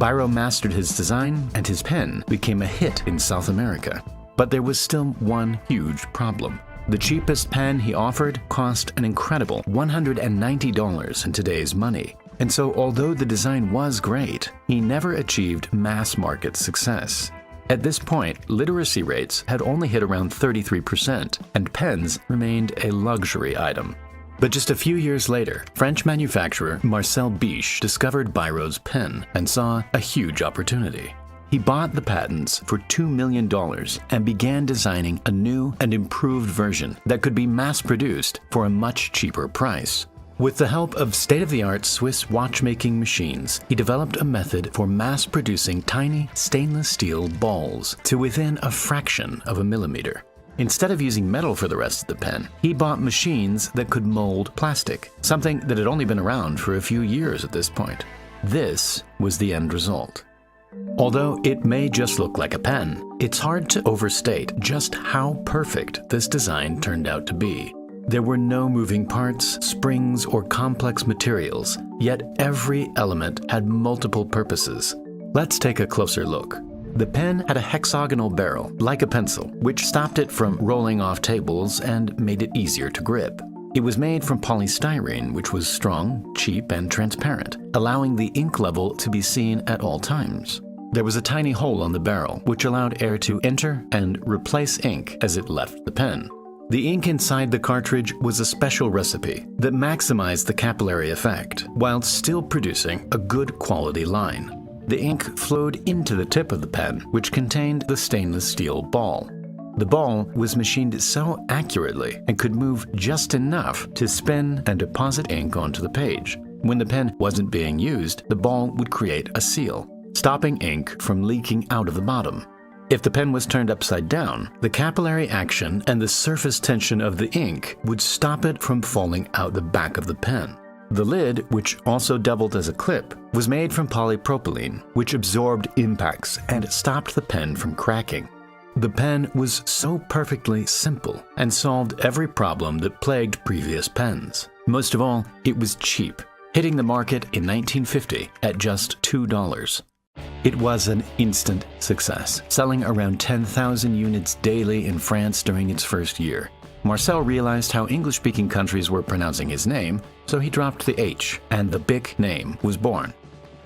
Biro mastered his design, and his pen became a hit in South America. But there was still one huge problem. The cheapest pen he offered cost an incredible $190 in today's money. And so, although the design was great, he never achieved mass market success. At this point, literacy rates had only hit around 33%, and pens remained a luxury item. But just a few years later, French manufacturer Marcel Biche discovered Biro's pen and saw a huge opportunity. He bought the patents for $2 million and began designing a new and improved version that could be mass-produced for a much cheaper price. With the help of state-of-the-art Swiss watchmaking machines, he developed a method for mass-producing tiny stainless steel balls to within a fraction of a millimeter. Instead of using metal for the rest of the pen, he bought machines that could mold plastic, something that had only been around for a few years at this point. This was the end result. Although it may just look like a pen, it's hard to overstate just how perfect this design turned out to be. There were no moving parts, springs, or complex materials, yet every element had multiple purposes. Let's take a closer look. The pen had a hexagonal barrel, like a pencil, which stopped it from rolling off tables and made it easier to grip. It was made from polystyrene, which was strong, cheap, and transparent, allowing the ink level to be seen at all times. There was a tiny hole on the barrel, which allowed air to enter and replace ink as it left the pen. The ink inside the cartridge was a special recipe that maximized the capillary effect, while still producing a good quality line. The ink flowed into the tip of the pen, which contained the stainless steel ball. The ball was machined so accurately and could move just enough to spin and deposit ink onto the page. When the pen wasn't being used, the ball would create a seal, stopping ink from leaking out of the bottom. If the pen was turned upside down, the capillary action and the surface tension of the ink would stop it from falling out the back of the pen. The lid, which also doubled as a clip, was made from polypropylene, which absorbed impacts and stopped the pen from cracking. The pen was so perfectly simple and solved every problem that plagued previous pens. Most of all, it was cheap, hitting the market in 1950 at just $2. It was an instant success, selling around 10,000 units daily in France during its first year. Marcel realized how English-speaking countries were pronouncing his name, so he dropped the H, and the Bic name was born.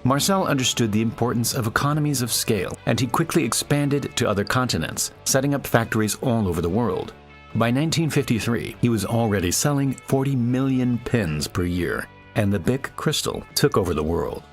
Marcel understood the importance of economies of scale, and he quickly expanded to other continents, setting up factories all over the world. By 1953, he was already selling 40 million pens per year, and the Bic crystal took over the world.